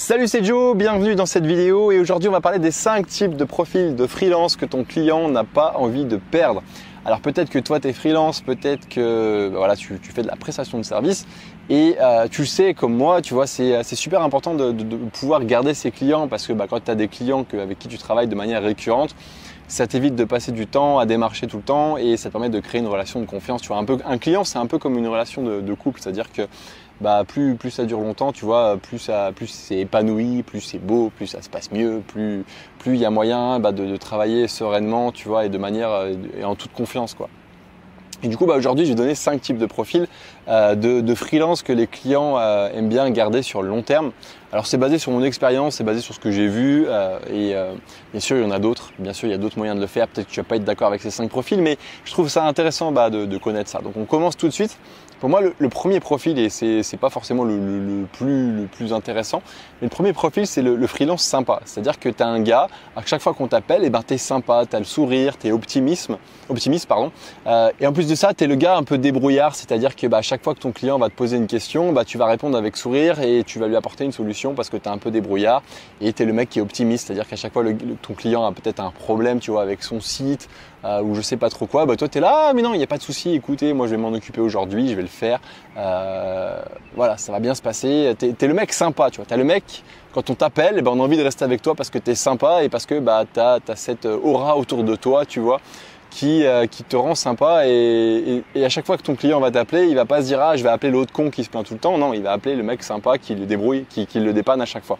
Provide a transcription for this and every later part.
Salut, c'est Joe, bienvenue dans cette vidéo et aujourd'hui on va parler des 5 types de profils de freelance que ton client n'a pas envie de perdre. Alors peut-être que toi tu es freelance, peut-être que voilà, tu fais de la prestation de service et tu le sais comme moi, tu vois, c'est super important de pouvoir garder ses clients parce que quand tu as des clients avec qui tu travailles de manière récurrente, ça t'évite de passer du temps à démarcher tout le temps et ça te permet de créer une relation de confiance. Tu vois, un client, c'est un peu comme une relation de couple, c'est-à-dire que plus ça dure longtemps, tu vois, plus c'est épanoui, plus c'est beau, plus ça se passe mieux, plus il y a moyen de travailler sereinement, tu vois, et de manière et en toute confiance, quoi. Et du coup, aujourd'hui, je vais donner 5 types de profils de freelance que les clients aiment bien garder sur le long terme. Alors, c'est basé sur mon expérience, c'est basé sur ce que j'ai vu et bien sûr, il y en a d'autres. Bien sûr, il y a d'autres moyens de le faire. Peut-être que tu vas pas être d'accord avec ces 5 profils, mais je trouve ça intéressant de connaître ça. Donc, on commence tout de suite. Pour moi, le premier profil, et c'est pas forcément le plus intéressant, mais le premier profil, c'est le freelance sympa. C'est-à-dire que tu as un gars, à chaque fois qu'on t'appelle, tu es sympa, tu as le sourire, tu es optimiste. Et en plus de ça, tu es le gars un peu débrouillard, c'est-à-dire que à chaque fois que ton client va te poser une question, tu vas répondre avec sourire et tu vas lui apporter une solution parce que tu es un peu débrouillard et tu es le mec qui est optimiste, c'est-à-dire qu'à chaque fois, ton client a peut-être un problème, tu vois, avec son site ou je sais pas trop quoi, toi tu es là, mais non, il n'y a pas de souci, écoutez, moi je vais m'en occuper aujourd'hui, je vais le faire, voilà, ça va bien se passer. Tu es le mec sympa, tu vois, tu as le mec, quand on t'appelle, on a envie de rester avec toi parce que tu es sympa et parce que tu as cette aura autour de toi, tu vois, qui te rend sympa et à chaque fois que ton client va t'appeler, il va pas se dire je vais appeler l'autre con qui se plaint tout le temps, non, il va appeler le mec sympa qui le débrouille, qui le dépanne à chaque fois.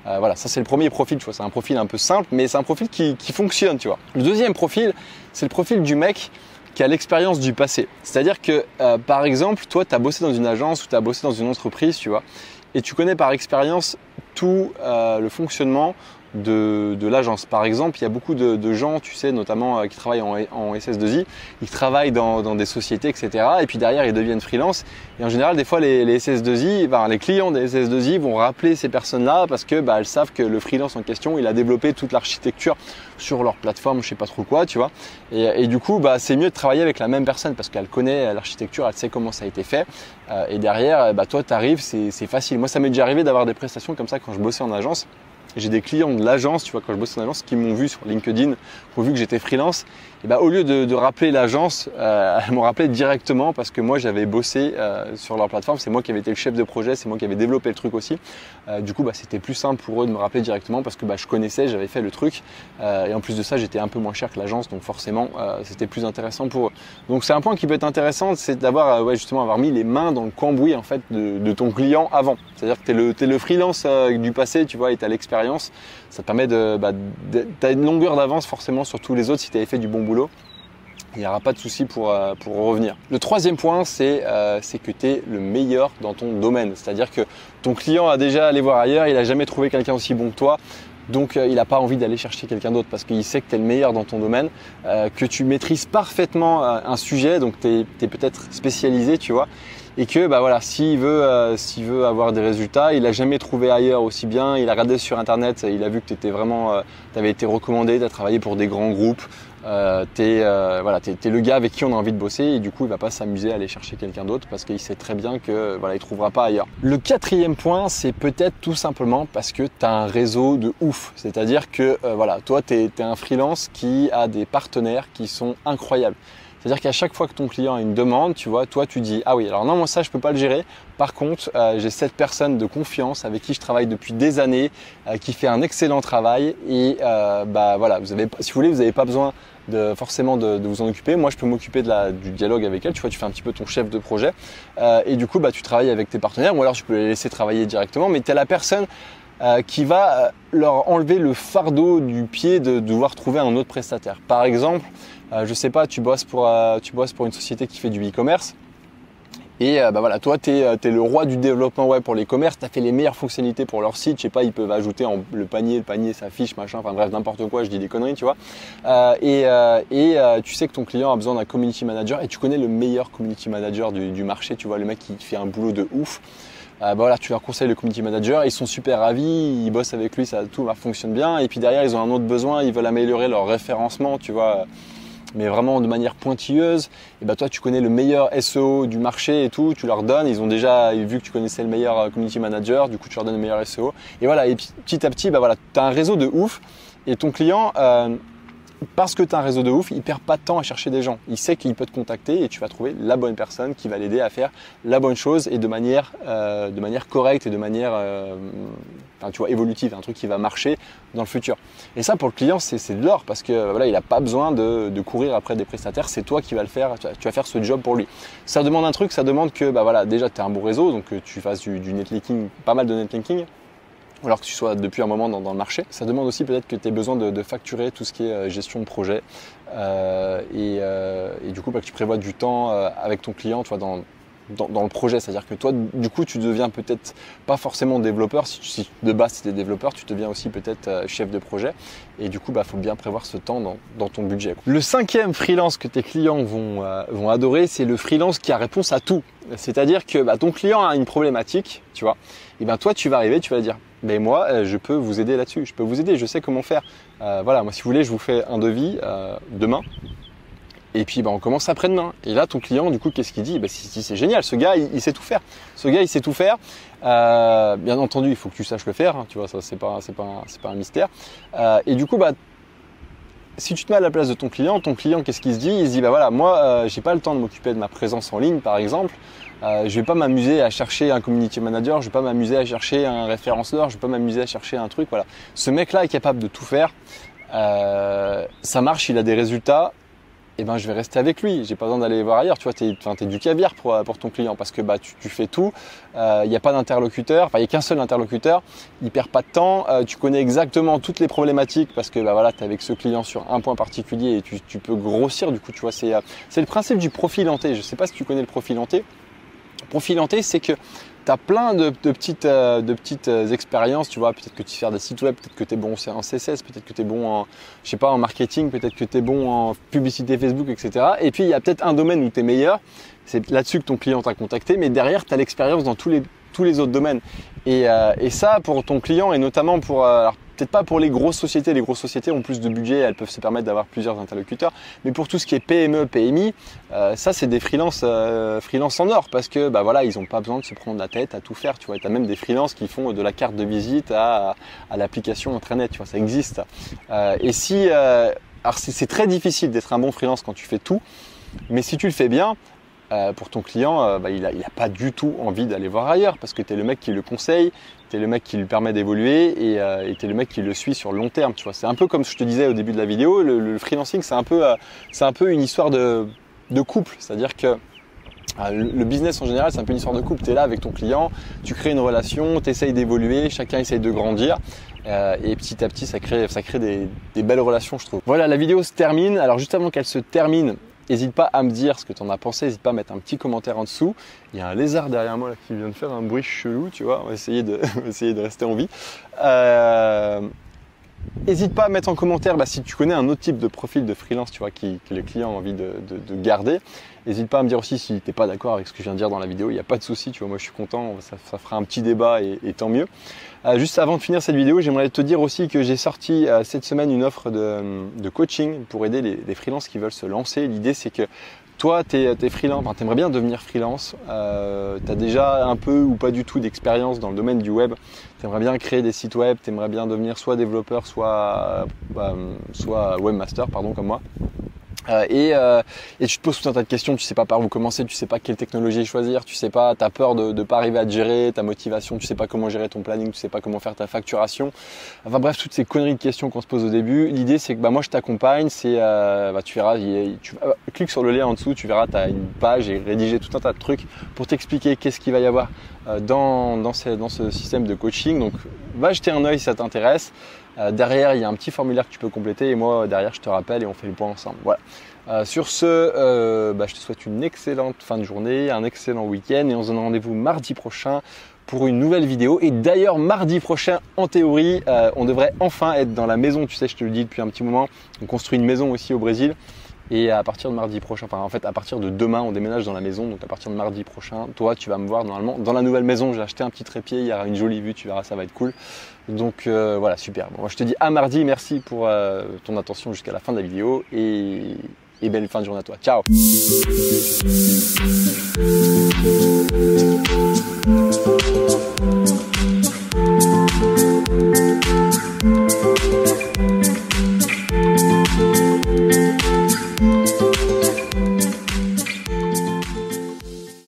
Voilà, ça c'est le premier profil, tu vois, c'est un profil un peu simple, mais c'est un profil qui fonctionne, tu vois. Le deuxième profil, c'est le profil du mec qui a l'expérience du passé. C'est-à-dire que, par exemple, toi, tu as bossé dans une agence ou tu as bossé dans une entreprise, tu vois, et tu connais par expérience tout le fonctionnement de l'agence. Par exemple, il y a beaucoup de gens, tu sais, notamment qui travaillent en SS2I, ils travaillent dans des sociétés, etc. Et puis derrière, ils deviennent freelance. Et en général, des fois, les SS2I, les clients des SS2I vont rappeler ces personnes-là parce que elles savent que le freelance en question, il a développé toute l'architecture sur leur plateforme, je sais pas trop quoi, tu vois. Et du coup, c'est mieux de travailler avec la même personne parce qu'elle connaît l'architecture, elle sait comment ça a été fait. Et derrière, toi, tu arrives, c'est facile. Moi, ça m'est déjà arrivé d'avoir des prestations comme ça quand je bossais en agence. J'ai des clients de l'agence, tu vois, quand je bossais en agence, qui m'ont vu sur LinkedIn, qui ont vu que j'étais freelance. Et au lieu de rappeler l'agence, elles m'ont rappelé directement parce que moi j'avais bossé sur leur plateforme. C'est moi qui avais été le chef de projet, c'est moi qui avais développé le truc aussi. Du coup, c'était plus simple pour eux de me rappeler directement parce que je connaissais, j'avais fait le truc. Et en plus de ça, j'étais un peu moins cher que l'agence, donc forcément, c'était plus intéressant pour eux. Donc c'est un point qui peut être intéressant, c'est d'avoir justement avoir mis les mains dans le cambouis en fait de ton client avant. C'est-à-dire que tu es le freelance du passé, tu vois, et tu as l'expérience. Ça te permet tu as une longueur d'avance forcément sur tous les autres si tu avais fait du bon boulot. Il n'y aura pas de souci pour revenir. Le troisième point, c'est que tu es le meilleur dans ton domaine. C'est-à-dire que ton client a déjà allé voir ailleurs, il n'a jamais trouvé quelqu'un aussi bon que toi. Donc il n'a pas envie d'aller chercher quelqu'un d'autre parce qu'il sait que tu es le meilleur dans ton domaine, que tu maîtrises parfaitement un sujet, donc tu es peut-être spécialisé, tu vois. Et que s'il veut avoir des résultats, il n'a jamais trouvé ailleurs aussi bien, il a regardé sur internet, il a vu que tu avais été recommandé, tu as travaillé pour des grands groupes, t'es le gars avec qui on a envie de bosser et du coup il va pas s'amuser à aller chercher quelqu'un d'autre parce qu'il sait très bien que il trouvera pas ailleurs. Le quatrième point, c'est peut-être tout simplement parce que tu as un réseau de ouf, c'est-à-dire que toi tu es un freelance qui a des partenaires qui sont incroyables. C'est-à-dire qu'à chaque fois que ton client a une demande, tu vois, toi tu dis « Ah oui, alors non, moi ça je peux pas le gérer. Par contre, j'ai cette personne de confiance avec qui je travaille depuis des années, qui fait un excellent travail et si vous voulez, vous n'avez pas besoin forcément de vous en occuper. Moi, je peux m'occuper du dialogue avec elle. Tu vois, tu fais un petit peu ton chef de projet et du coup, tu travailles avec tes partenaires ou alors tu peux les laisser travailler directement, mais tu es la personne qui va leur enlever le fardeau du pied de devoir trouver un autre prestataire. Par exemple, je sais pas, tu bosses pour une société qui fait du e-commerce et toi tu es le roi du développement web pour l'e-commerce, tu as fait les meilleures fonctionnalités pour leur site, je sais pas, ils peuvent ajouter le panier s'affiche, machin, enfin bref, n'importe quoi, je dis des conneries, tu vois. Tu sais que ton client a besoin d'un community manager et tu connais le meilleur community manager du marché, tu vois, le mec qui fait un boulot de ouf. Tu leur conseilles le community manager, ils sont super ravis, ils bossent avec lui, tout fonctionne bien. Et puis derrière, ils ont un autre besoin, ils veulent améliorer leur référencement, tu vois, mais vraiment de manière pointilleuse, et bah toi tu connais le meilleur SEO du marché et tout, tu leur donnes, ils ont déjà vu que tu connaissais le meilleur community manager, du coup tu leur donnes le meilleur SEO, et voilà, et petit à petit, bah voilà, tu as un réseau de ouf, et ton client, parce que tu as un réseau de ouf, il perd pas de temps à chercher des gens. Il sait qu'il peut te contacter et tu vas trouver la bonne personne qui va l'aider à faire la bonne chose et de manière correcte et de manière tu vois, évolutive, un truc qui va marcher dans le futur. Et ça, pour le client, c'est de l'or parce que voilà, il n'a pas besoin de courir après des prestataires. C'est toi qui vas le faire. Tu vas faire ce job pour lui. Ça demande un truc, ça demande que bah voilà, déjà tu as un bon réseau, donc que tu fasses du netlinking, pas mal de netlinking. Ou alors que tu sois depuis un moment dans le marché. Ça demande aussi peut-être que tu aies besoin de facturer tout ce qui est gestion de projet et du coup que tu prévois du temps avec ton client, tu vois, dans le projet. C'est-à-dire que toi, du coup, tu deviens peut-être pas forcément développeur. Si de base tu es développeur, tu deviens aussi peut-être chef de projet. Et du coup, faut bien prévoir ce temps dans ton budget. Le 5e freelance que tes clients vont adorer, c'est le freelance qui a réponse à tout. C'est-à-dire que ton client a une problématique, tu vois, et toi tu vas arriver, tu vas dire mais moi je peux vous aider là-dessus, je peux vous aider, je sais comment faire. Voilà, moi si vous voulez, je vous fais un devis demain. Et puis on commence après-demain. Et là ton client du coup qu'est-ce qu'il dit? C'est génial, ce gars il sait tout faire. Ce gars il sait tout faire. Bien entendu, il faut que tu saches le faire, hein, tu vois, ça c'est pas un mystère. Et du coup si tu te mets à la place de ton client qu'est-ce qu'il se dit? Il se dit voilà, moi j'ai pas le temps de m'occuper de ma présence en ligne par exemple. Je vais pas m'amuser à chercher un community manager, je vais pas m'amuser à chercher un référenceur, je vais pas m'amuser à chercher un truc, voilà. Ce mec-là est capable de tout faire. Ça marche, il a des résultats. Et je vais rester avec lui. J'ai pas besoin d'aller voir ailleurs. Tu vois, t'es du caviar pour ton client parce que tu fais tout. Il n'y a pas d'interlocuteur. Enfin, il n'y a qu'un seul interlocuteur. Il perd pas de temps. Tu connais exactement toutes les problématiques parce que voilà, tu es avec ce client sur un point particulier et tu peux grossir. Du coup, tu vois, c'est le principe du profil hanté. Je sais pas si tu connais le profil hanté. Profil hanté, c'est que tu as plein de petites expériences, tu vois, peut-être que tu sais faire des sites web, peut-être que tu es bon en CSS, peut-être que tu es bon en marketing, peut-être que tu es bon en publicité Facebook, etc. Et puis il y a peut-être un domaine où tu es meilleur, c'est là-dessus que ton client t'a contacté, mais derrière tu as l'expérience dans tous les autres domaines. Et ça pour ton client et notamment pour alors peut-être pas pour les grosses sociétés ont plus de budget, elles peuvent se permettre d'avoir plusieurs interlocuteurs, mais pour tout ce qui est PME, PMI, ça c'est des freelances en or parce que voilà, ils n'ont pas besoin de se prendre la tête à tout faire, tu vois. Tu as même des freelances qui font de la carte de visite à l'application intranet, tu vois, ça existe. Alors c'est très difficile d'être un bon freelance quand tu fais tout, mais si tu le fais bien, pour ton client, il n'a pas du tout envie d'aller voir ailleurs parce que tu es le mec qui le conseille, tu es le mec qui lui permet d'évoluer et tu es le mec qui le suit sur le long terme. Tu vois. C'est un peu comme je te disais au début de la vidéo, le freelancing c'est un peu une histoire de couple. C'est-à-dire que le business en général c'est un peu une histoire de couple. Tu es là avec ton client, tu crées une relation, tu essayes d'évoluer, chacun essaye de grandir. Et petit à petit ça crée des belles relations, je trouve. Voilà, la vidéo se termine. Alors juste avant qu'elle se termine, n'hésite pas à me dire ce que tu en as pensé, n'hésite pas à mettre un petit commentaire en dessous. Il y a un lézard derrière moi là, qui vient de faire un bruit chelou, tu vois, on va essayer de rester en vie. N'hésite pas à mettre en commentaire si tu connais un autre type de profil de freelance, tu vois, que le client a envie de garder. N'hésite pas à me dire aussi si tu n'es pas d'accord avec ce que je viens de dire dans la vidéo, il n'y a pas de souci, tu vois, moi je suis content, ça fera un petit débat et tant mieux. Juste avant de finir cette vidéo, j'aimerais te dire aussi que j'ai sorti cette semaine une offre de coaching pour aider les freelances qui veulent se lancer. L'idée c'est que toi, tu es freelance, tu aimerais bien devenir freelance, tu as déjà un peu ou pas du tout d'expérience dans le domaine du web, tu aimerais bien créer des sites web, tu aimerais bien devenir soit développeur, soit webmaster, comme moi. Et tu te poses tout un tas de questions, tu sais pas par où commencer, tu sais pas quelle technologie choisir, tu sais pas, t'as peur de pas arriver à te gérer, ta motivation, tu sais pas comment gérer ton planning, tu sais pas comment faire ta facturation. Enfin bref, toutes ces conneries de questions qu'on se pose au début. L'idée c'est que moi je t'accompagne, tu verras, clique sur le lien en dessous, tu verras, tu as une page et rédigé tout un tas de trucs pour t'expliquer qu'est-ce qu'il va y avoir dans ce système de coaching. Donc va jeter un œil si ça t'intéresse. Derrière, il y a un petit formulaire que tu peux compléter et moi, derrière, je te rappelle et on fait le point ensemble. Voilà. Sur ce, je te souhaite une excellente fin de journée, un excellent week-end et on se donne rendez-vous mardi prochain pour une nouvelle vidéo. Et d'ailleurs, mardi prochain, en théorie, on devrait enfin être dans la maison. Tu sais, je te le dis depuis un petit moment, on construit une maison aussi au Brésil. Et à partir de mardi prochain, à partir de demain, on déménage dans la maison. Donc à partir de mardi prochain, toi, tu vas me voir normalement dans la nouvelle maison. J'ai acheté un petit trépied, il y aura une jolie vue, tu verras, ça va être cool. Donc voilà, super. Bon, moi, je te dis à mardi, merci pour ton attention jusqu'à la fin de la vidéo et et belle fin de journée à toi. Ciao.